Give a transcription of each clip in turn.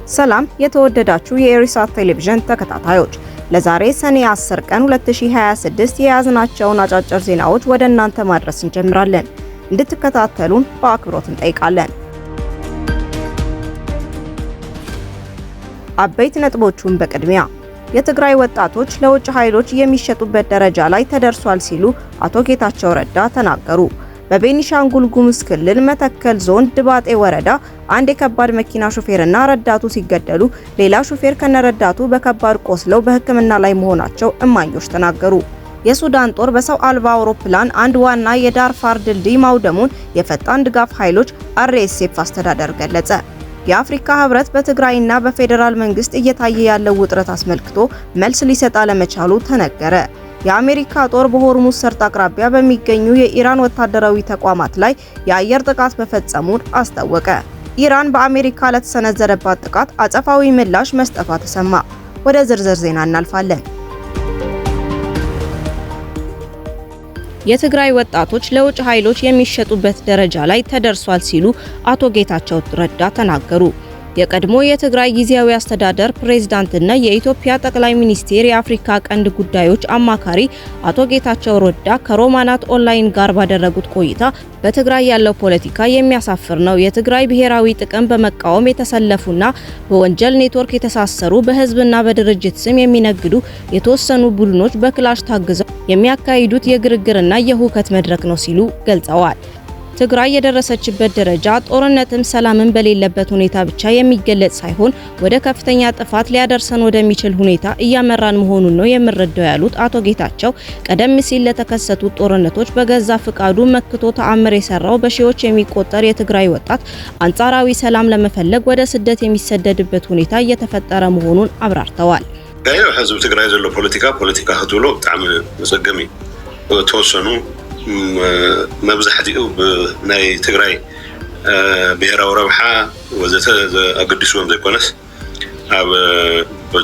ሰላም የተወደዳችሁ የኢሪሳት ቴሌቪዥን ተከታታዮች፣ ለዛሬ ሰኔ 10 ቀን 2026 የያዝናቸውን አጫጭር ዜናዎች ወደ እናንተ ማድረስ እንጀምራለን። እንድትከታተሉን በአክብሮት እንጠይቃለን። አበይት ነጥቦቹን በቅድሚያ የትግራይ ወጣቶች ለውጭ ኃይሎች የሚሸጡበት ደረጃ ላይ ተደርሷል ሲሉ አቶ ጌታቸው ረዳ ተናገሩ። በቤኒሻንጉል ጉሙዝ ክልል መተከል ዞን ድባጤ ወረዳ አንድ የከባድ መኪና ሹፌርና ረዳቱ ሲገደሉ ሌላ ሹፌር ከነረዳቱ በከባድ ቆስለው በሕክምና ላይ መሆናቸው እማኞች ተናገሩ። የሱዳን ጦር በሰው አልባ አውሮፕላን አንድ ዋና የዳርፋር ድልድይ ማውደሙን የፈጣን ድጋፍ ኃይሎች RSF አስተዳደር ገለጸ። የአፍሪካ ህብረት በትግራይና በፌዴራል መንግስት እየታየ ያለው ውጥረት አስመልክቶ መልስ ሊሰጥ አለመቻሉ ተነገረ። የአሜሪካ ጦር በሆርሙዝ ሰርጥ አቅራቢያ በሚገኙ የኢራን ወታደራዊ ተቋማት ላይ የአየር ጥቃት መፈጸሙን አስታወቀ። ኢራን በአሜሪካ ለተሰነዘረባት ጥቃት አጸፋዊ ምላሽ መስጠቷ ተሰማ። ወደ ዝርዝር ዜና እናልፋለን። የትግራይ ወጣቶች ለውጭ ኃይሎች የሚሸጡበት ደረጃ ላይ ተደርሷል ሲሉ አቶ ጌታቸው ረዳ ተናገሩ። የቀድሞ የትግራይ ጊዜያዊ አስተዳደር ፕሬዝዳንትና የኢትዮጵያ ጠቅላይ ሚኒስቴር የአፍሪካ ቀንድ ጉዳዮች አማካሪ አቶ ጌታቸው ረዳ ከሮማናት ኦንላይን ጋር ባደረጉት ቆይታ በትግራይ ያለው ፖለቲካ የሚያሳፍር ነው። የትግራይ ብሔራዊ ጥቅም በመቃወም የተሰለፉና በወንጀል ኔትወርክ የተሳሰሩ በህዝብና በድርጅት ስም የሚነግዱ የተወሰኑ ቡድኖች በክላሽ ታግዘው የሚያካሂዱት የግርግርና የሁከት መድረክ ነው ሲሉ ገልጸዋል። ትግራይ የደረሰችበት ደረጃ ጦርነትም ሰላምን በሌለበት ሁኔታ ብቻ የሚገለጽ ሳይሆን ወደ ከፍተኛ ጥፋት ሊያደርሰን ወደሚችል ሁኔታ እያመራን መሆኑን ነው የምንረዳው ያሉት አቶ ጌታቸው ቀደም ሲል ለተከሰቱት ጦርነቶች በገዛ ፍቃዱ መክቶ ተአምር የሰራው በሺዎች የሚቆጠር የትግራይ ወጣት አንጻራዊ ሰላም ለመፈለግ ወደ ስደት የሚሰደድበት ሁኔታ እየተፈጠረ መሆኑን አብራርተዋል። ህዝብ ትግራይ ዘሎ ፖለቲካ ህትብሎ በጣም መሰገሚ ተወሰኑ መብዛሕትኡ ናይ ትግራይ ብሔራዊ ረብሓ ወዘተ ኣገዲስዎም ዘይኮነስ ኣብ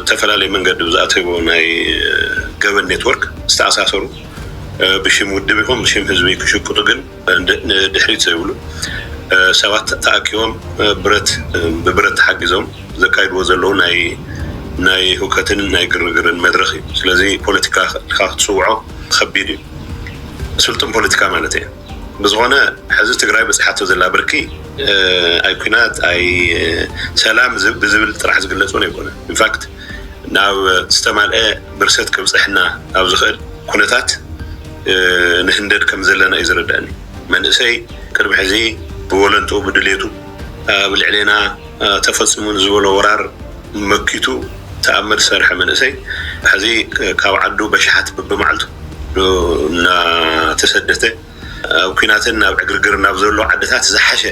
ተፈላለየ መንገዲ ብዝኣተይዎ ናይ ገበን ኔትወርክ ዝተኣሳሰሩ ብሽም ውድብ ይኹን ብሽም ህዝቢ ክሽቅጡ ግን ድሕሪት ዘይብሉ ሰባት ተኣኪቦም ብብረት ተሓጊዞም ዘካይድዎ ዘለዉ ናይ ሁከትን ናይ ግርግርን መድረኽ እዩ። ስለዚ ፖለቲካ ክትፅውዖ ከቢድ እዩ። ስልጡን ፖለቲካ ማለት እዩ። ብዝኾነ ሕዚ ትግራይ በፅሓቶ ዘላ ብርኪ ኣይ ኩናት ኣይ ሰላም ብዝብል ጥራሕ ዝግለጹን ኣይኮነ ኢንፋክት ናብ ዝተማልአ ብርሰት ክብፅሕና ኣብ ዝኽእል ኩነታት ንህንደድ ከም ዘለና እዩ ዝረዳእኒ። መንእሰይ ቅድሚ ሕዚ ብወለንጡ ብድሌቱ ብልዕልና ተፈፂሙ ዝበሎ ወራር መኪቱ ተኣምር ዝሰርሐ መንእሰይ ሕዚ ካብ ዓዱ በሽሓት ብመዓልቱ እና ተሰደተ ኣብ ኩናትን ናብ ዕግርግር ናብ ዘሎ ዓድታት ዝሓሸ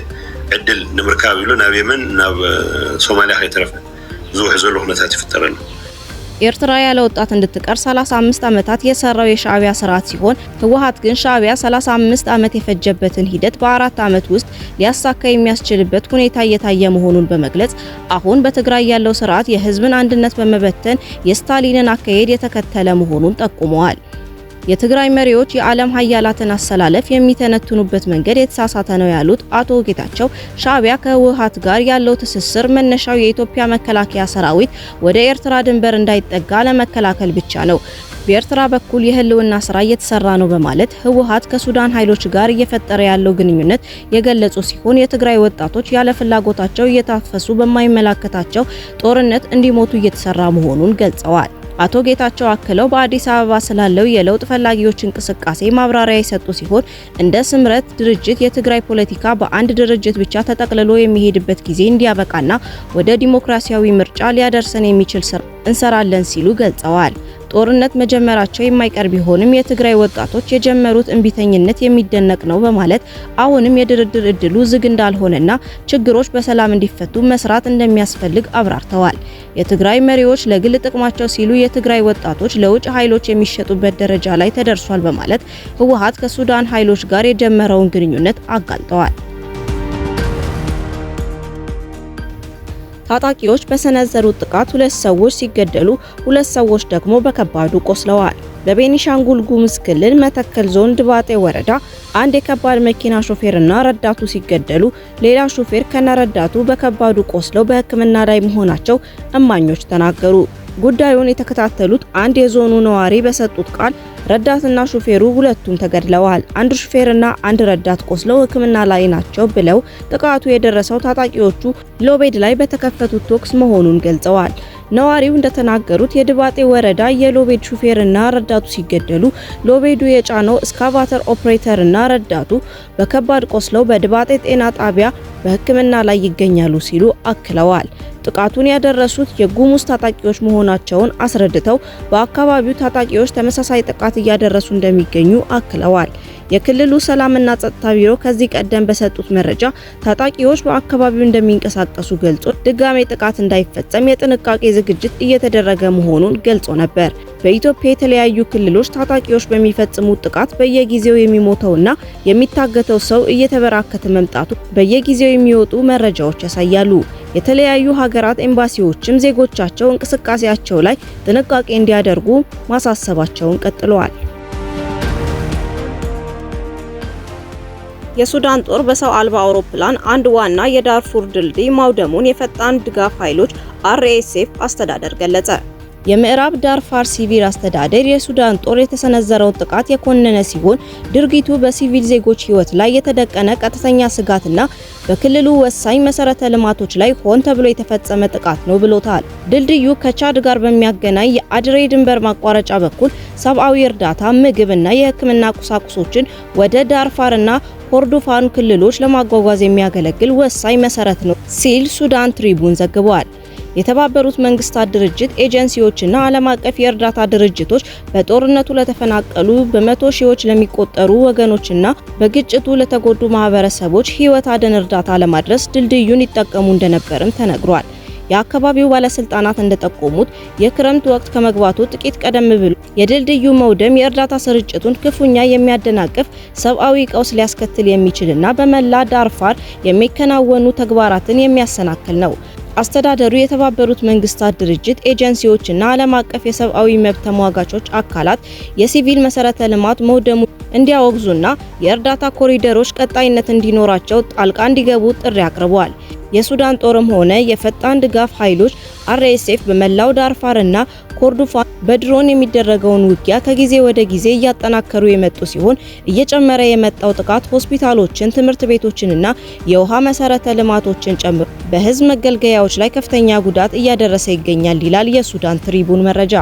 ዕድል ንምርካብ ኢሉ ናብ የመን ናብ ሶማሊያ ከይተረፈ ዝውሕ ዘሎ ኩነታት ይፍጠረሉ። ኤርትራ ያለ ወጣት እንድትቀር 35 ዓመታት የሰራው የሻዕቢያ ስርዓት ሲሆን ህወሓት ግን ሻዕቢያ 35 ዓመት የፈጀበትን ሂደት በ4 ዓመት ውስጥ ሊያሳካ የሚያስችልበት ሁኔታ እየታየ መሆኑን በመግለጽ አሁን በትግራይ ያለው ስርዓት የህዝብን አንድነት በመበተን የስታሊንን አካሄድ የተከተለ መሆኑን ጠቁመዋል። የትግራይ መሪዎች የዓለም ሀያላትን አሰላለፍ የሚተነትኑበት መንገድ የተሳሳተ ነው ያሉት አቶ ጌታቸው ሻዕቢያ ከህወሓት ጋር ያለው ትስስር መነሻው የኢትዮጵያ መከላከያ ሰራዊት ወደ ኤርትራ ድንበር እንዳይጠጋ ለመከላከል ብቻ ነው። በኤርትራ በኩል የህልውና ስራ እየተሰራ ነው በማለት ህወሓት ከሱዳን ኃይሎች ጋር እየፈጠረ ያለው ግንኙነት የገለጹ ሲሆን የትግራይ ወጣቶች ያለ ፍላጎታቸው እየታፈሱ በማይመለከታቸው ጦርነት እንዲሞቱ እየተሰራ መሆኑን ገልጸዋል። አቶ ጌታቸው አክለው በአዲስ አበባ ስላለው የለውጥ ፈላጊዎች እንቅስቃሴ ማብራሪያ የሰጡ ሲሆን እንደ ስምረት ድርጅት የትግራይ ፖለቲካ በአንድ ድርጅት ብቻ ተጠቅልሎ የሚሄድበት ጊዜ እንዲያበቃና ወደ ዲሞክራሲያዊ ምርጫ ሊያደርሰን የሚችል ስራ እንሰራለን ሲሉ ገልጸዋል። ጦርነት መጀመራቸው የማይቀር ቢሆንም የትግራይ ወጣቶች የጀመሩት እንቢተኝነት የሚደነቅ ነው በማለት አሁንም የድርድር እድሉ ዝግ እንዳልሆነና ችግሮች በሰላም እንዲፈቱ መስራት እንደሚያስፈልግ አብራርተዋል። የትግራይ መሪዎች ለግል ጥቅማቸው ሲሉ የትግራይ ወጣቶች ለውጭ ኃይሎች የሚሸጡበት ደረጃ ላይ ተደርሷል በማለት ህወሓት ከሱዳን ኃይሎች ጋር የጀመረውን ግንኙነት አጋልጠዋል። ታጣቂዎች በሰነዘሩት ጥቃት 2 ሰዎች ሲገደሉ 2 ሰዎች ደግሞ በከባዱ ቆስለዋል። በቤኒሻንጉል ጉሙዝ ክልል መተከል ዞን ድባጤ ወረዳ አንድ የከባድ መኪና ሾፌርና ረዳቱ ሲገደሉ ሌላ ሾፌር ከነረዳቱ በከባዱ ቆስለው በሕክምና ላይ መሆናቸው እማኞች ተናገሩ። ጉዳዩን የተከታተሉት አንድ የዞኑ ነዋሪ በሰጡት ቃል ረዳትና ሾፌሩ ሁለቱም ተገድለዋል፣ አንድ ሾፌርና አንድ ረዳት ቆስለው ሕክምና ላይ ናቸው ብለው ጥቃቱ የደረሰው ታጣቂዎቹ ሎቤድ ላይ በተከፈቱት ተኩስ መሆኑን ገልጸዋል። ነዋሪው እንደተናገሩት የድባጤ ወረዳ የሎቤድ ሹፌርና ረዳቱ ሲገደሉ ሎቤዱ የጫነው እስካቫተር ኦፕሬተርና ረዳቱ በከባድ ቆስለው በድባጤ ጤና ጣቢያ በሕክምና ላይ ይገኛሉ ሲሉ አክለዋል። ጥቃቱን ያደረሱት የጉሙዝ ታጣቂዎች መሆናቸውን አስረድተው በአካባቢው ታጣቂዎች ተመሳሳይ ጥቃት እያደረሱ እንደሚገኙ አክለዋል። የክልሉ ሰላምና ጸጥታ ቢሮ ከዚህ ቀደም በሰጡት መረጃ ታጣቂዎች በአካባቢው እንደሚንቀሳቀሱ ገልጾ ድጋሜ ጥቃት እንዳይፈጸም የጥንቃቄ ዝግጅት እየተደረገ መሆኑን ገልጾ ነበር። በኢትዮጵያ የተለያዩ ክልሎች ታጣቂዎች በሚፈጽሙት ጥቃት በየጊዜው የሚሞተውና የሚታገተው ሰው እየተበራከተ መምጣቱ በየጊዜው የሚወጡ መረጃዎች ያሳያሉ። የተለያዩ ሀገራት ኤምባሲዎችም ዜጎቻቸው እንቅስቃሴያቸው ላይ ጥንቃቄ እንዲያደርጉ ማሳሰባቸውን ቀጥለዋል። የሱዳን ጦር በሰው አልባ አውሮፕላን አንድ ዋና የዳርፉር ድልድይ ማውደሙን የፈጣን ድጋፍ ኃይሎች RSF አስተዳደር ገለጸ። የምዕራብ ዳርፋር ሲቪል አስተዳደር የሱዳን ጦር የተሰነዘረውን ጥቃት የኮነነ ሲሆን ድርጊቱ በሲቪል ዜጎች ሕይወት ላይ የተደቀነ ቀጥተኛ ስጋትና በክልሉ ወሳኝ መሰረተ ልማቶች ላይ ሆን ተብሎ የተፈጸመ ጥቃት ነው ብሎታል። ድልድዩ ከቻድ ጋር በሚያገናኝ የአድሬ ድንበር ማቋረጫ በኩል ሰብአዊ እርዳታ፣ ምግብና የሕክምና ቁሳቁሶችን ወደ ዳርፋርና ኮርዶፋን ክልሎች ለማጓጓዝ የሚያገለግል ወሳኝ መሰረት ነው ሲል ሱዳን ትሪቡን ዘግቧል። የተባበሩት መንግስታት ድርጅት ኤጀንሲዎችና ዓለም አቀፍ የእርዳታ ድርጅቶች በጦርነቱ ለተፈናቀሉ በመቶ ሺዎች ለሚቆጠሩ ወገኖችና በግጭቱ ለተጎዱ ማህበረሰቦች ህይወት አድን እርዳታ ለማድረስ ድልድዩን ይጠቀሙ እንደነበርም ተነግሯል። የአካባቢው ባለስልጣናት እንደጠቆሙት የክረምት ወቅት ከመግባቱ ጥቂት ቀደም ብሎ የድልድዩ መውደም የእርዳታ ስርጭቱን ክፉኛ የሚያደናቅፍ ሰብአዊ ቀውስ ሊያስከትል የሚችልና በመላ ዳርፋር የሚከናወኑ ተግባራትን የሚያሰናክል ነው። አስተዳደሩ የተባበሩት መንግስታት ድርጅት ኤጀንሲዎችና ዓለም አቀፍ የሰብአዊ መብት ተሟጋቾች አካላት የሲቪል መሰረተ ልማት መውደሙ እንዲያወግዙና የእርዳታ ኮሪደሮች ቀጣይነት እንዲኖራቸው ጣልቃ እንዲገቡ ጥሪ አቅርበዋል። የሱዳን ጦርም ሆነ የፈጣን ድጋፍ ኃይሎች RSF በመላው ዳርፋርና ኮርዶፋን በድሮን የሚደረገውን ውጊያ ከጊዜ ወደ ጊዜ እያጠናከሩ የመጡ ሲሆን እየጨመረ የመጣው ጥቃት ሆስፒታሎችን፣ ትምህርት ቤቶችንና የውሃ መሰረተ ልማቶችን ጨምሮ በህዝብ መገልገያዎች ላይ ከፍተኛ ጉዳት እያደረሰ ይገኛል ይላል የሱዳን ትሪቡን መረጃ።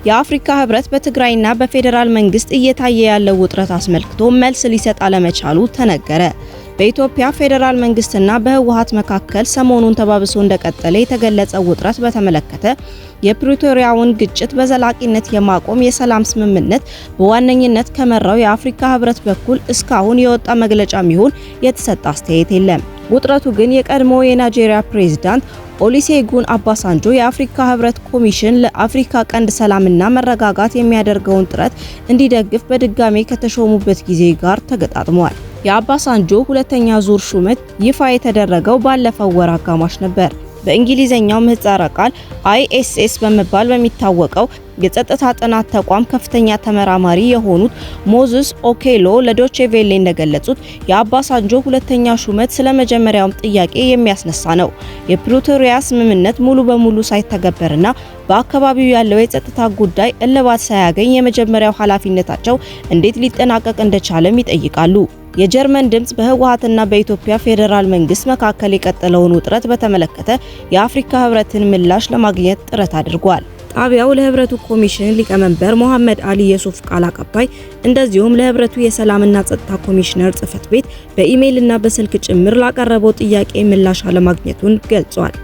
የአፍሪካ ህብረት በትግራይና በፌዴራል መንግስት እየታየ ያለው ውጥረት አስመልክቶ መልስ ሊሰጥ አለመቻሉ ተነገረ። በኢትዮጵያ ፌዴራል መንግስትና በህወሓት መካከል ሰሞኑን ተባብሶ እንደቀጠለ የተገለጸው ውጥረት በተመለከተ የፕሪቶሪያውን ግጭት በዘላቂነት የማቆም የሰላም ስምምነት በዋነኝነት ከመራው የአፍሪካ ህብረት በኩል እስካሁን የወጣ መግለጫም ይሁን የተሰጠ አስተያየት የለም። ውጥረቱ ግን የቀድሞ የናይጄሪያ ፕሬዝዳንት ኦሉሴጉን አባሳንጆ የአፍሪካ ህብረት ኮሚሽን ለአፍሪካ ቀንድ ሰላምና መረጋጋት የሚያደርገውን ጥረት እንዲደግፍ በድጋሜ ከተሾሙበት ጊዜ ጋር ተገጣጥሟል። የአባሳንጆ ሁለተኛ ዙር ሹመት ይፋ የተደረገው ባለፈው ወር አጋማሽ ነበር። በእንግሊዘኛው ምህጻረ ቃል ISS በመባል በሚታወቀው የጸጥታ ጥናት ተቋም ከፍተኛ ተመራማሪ የሆኑት ሞዝስ ኦኬሎ ለዶቼ ቬሌ እንደገለጹት የአባሳንጆ ሁለተኛ ሹመት ስለመጀመሪያውም ጥያቄ የሚያስነሳ ነው። የፕሪቶሪያ ስምምነት ሙሉ በሙሉ ሳይተገበርና በአካባቢው ያለው የጸጥታ ጉዳይ እልባት ሳያገኝ የመጀመሪያው ኃላፊነታቸው እንዴት ሊጠናቀቅ እንደቻለም ይጠይቃሉ። የጀርመን ድምጽ በህወሓትና በኢትዮጵያ ፌዴራል መንግስት መካከል የቀጠለውን ውጥረት በተመለከተ የአፍሪካ ህብረትን ምላሽ ለማግኘት ጥረት አድርጓል። ጣቢያው ለህብረቱ ኮሚሽን ሊቀመንበር መሐመድ አሊ የሱፍ ቃል አቀባይ እንደዚሁም ለህብረቱ የሰላምና ጸጥታ ኮሚሽነር ጽህፈት ቤት በኢሜይልና በስልክ ጭምር ላቀረበው ጥያቄ ምላሽ አለማግኘቱን ገልጿል።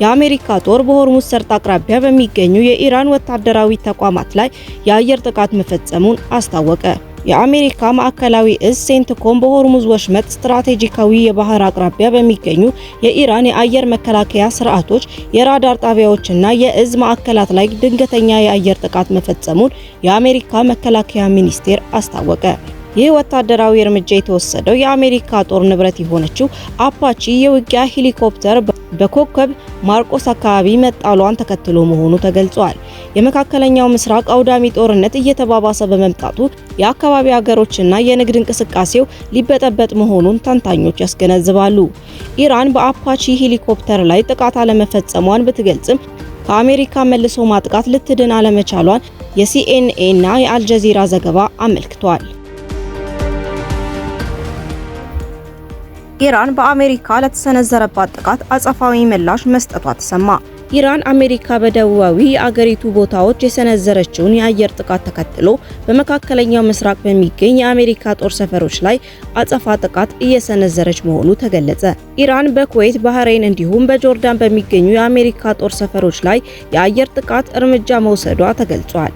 የአሜሪካ ጦር በሆርሙዝ ሰርጥ አቅራቢያ በሚገኙ የኢራን ወታደራዊ ተቋማት ላይ የአየር ጥቃት መፈጸሙን አስታወቀ። የአሜሪካ ማዕከላዊ እዝ ሴንትኮም በሆርሙዝ ወሽመጥ ስትራቴጂካዊ የባህር አቅራቢያ በሚገኙ የኢራን የአየር መከላከያ ስርዓቶች፣ የራዳር ጣቢያዎችና የእዝ ማዕከላት ላይ ድንገተኛ የአየር ጥቃት መፈጸሙን የአሜሪካ መከላከያ ሚኒስቴር አስታወቀ። ይህ ወታደራዊ እርምጃ የተወሰደው የአሜሪካ ጦር ንብረት የሆነችው አፓቺ የውጊያ ሄሊኮፕተር በኮከብ ማርቆስ አካባቢ መጣሏን ተከትሎ መሆኑ ተገልጿል። የመካከለኛው ምስራቅ አውዳሚ ጦርነት እየተባባሰ በመምጣቱ የአካባቢ ሀገሮችና የንግድ እንቅስቃሴው ሊበጠበጥ መሆኑን ተንታኞች ያስገነዝባሉ። ኢራን በአፓቺ ሄሊኮፕተር ላይ ጥቃት አለመፈጸሟን ብትገልጽም ከአሜሪካ መልሶ ማጥቃት ልትድን አለመቻሏን የሲኤንኤ እና የአልጀዚራ ዘገባ አመልክቷል። ኢራን በአሜሪካ ለተሰነዘረባት ጥቃት አጸፋዊ ምላሽ መስጠቷ ተሰማ። ኢራን አሜሪካ በደቡባዊ የአገሪቱ ቦታዎች የሰነዘረችውን የአየር ጥቃት ተከትሎ በመካከለኛው ምስራቅ በሚገኝ የአሜሪካ ጦር ሰፈሮች ላይ አጸፋ ጥቃት እየሰነዘረች መሆኑ ተገለጸ። ኢራን በኩዌት፣ ባህሬን እንዲሁም በጆርዳን በሚገኙ የአሜሪካ ጦር ሰፈሮች ላይ የአየር ጥቃት እርምጃ መውሰዷ ተገልጿል።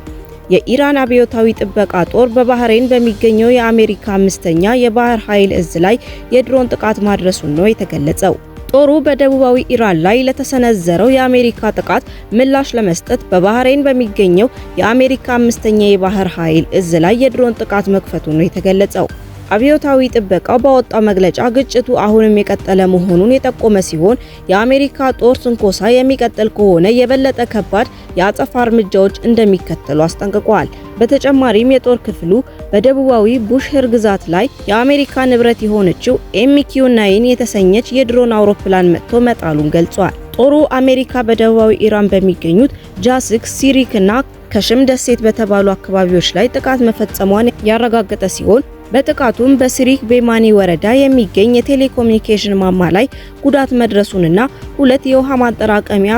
የኢራን አብዮታዊ ጥበቃ ጦር በባህሬን በሚገኘው የአሜሪካ 5ኛ የባህር ኃይል እዝ ላይ የድሮን ጥቃት ማድረሱን ነው የተገለጸው። ጦሩ በደቡባዊ ኢራን ላይ ለተሰነዘረው የአሜሪካ ጥቃት ምላሽ ለመስጠት በባህሬን በሚገኘው የአሜሪካ 5ኛ የባህር ኃይል እዝ ላይ የድሮን ጥቃት መክፈቱ ነው የተገለጸው። አብዮታዊ ጥበቃው ባወጣው መግለጫ ግጭቱ አሁንም የቀጠለ መሆኑን የጠቆመ ሲሆን የአሜሪካ ጦር ትንኮሳ የሚቀጥል ከሆነ የበለጠ ከባድ የአጸፋ እርምጃዎች እንደሚከተሉ አስጠንቅቋል። በተጨማሪም የጦር ክፍሉ በደቡባዊ ቡሽህር ግዛት ላይ የአሜሪካ ንብረት የሆነችው MQ-9 የተሰኘች የድሮን አውሮፕላን መጥቶ መጣሉን ገልጿል። ጦሩ አሜሪካ በደቡባዊ ኢራን በሚገኙት ጃስክ፣ ሲሪክ እና ከሽም ደሴት በተባሉ አካባቢዎች ላይ ጥቃት መፈጸሟን ያረጋገጠ ሲሆን በጥቃቱም በሲሪክ ቤማኒ ወረዳ የሚገኝ የቴሌኮሙኒኬሽን ማማ ላይ ጉዳት መድረሱንና 2 የውሃ ማጠራቀሚያ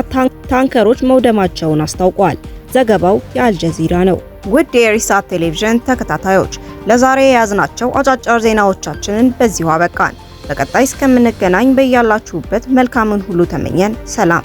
ታንከሮች መውደማቸውን አስታውቋል። ዘገባው የአልጀዚራ ነው። ውድ የኢሳት ቴሌቪዥን ተከታታዮች ለዛሬ የያዝናቸው አጫጭር ዜናዎቻችንን በዚሁ አበቃን። በቀጣይ እስከምንገናኝ በያላችሁበት መልካምን ሁሉ ተመኘን። ሰላም።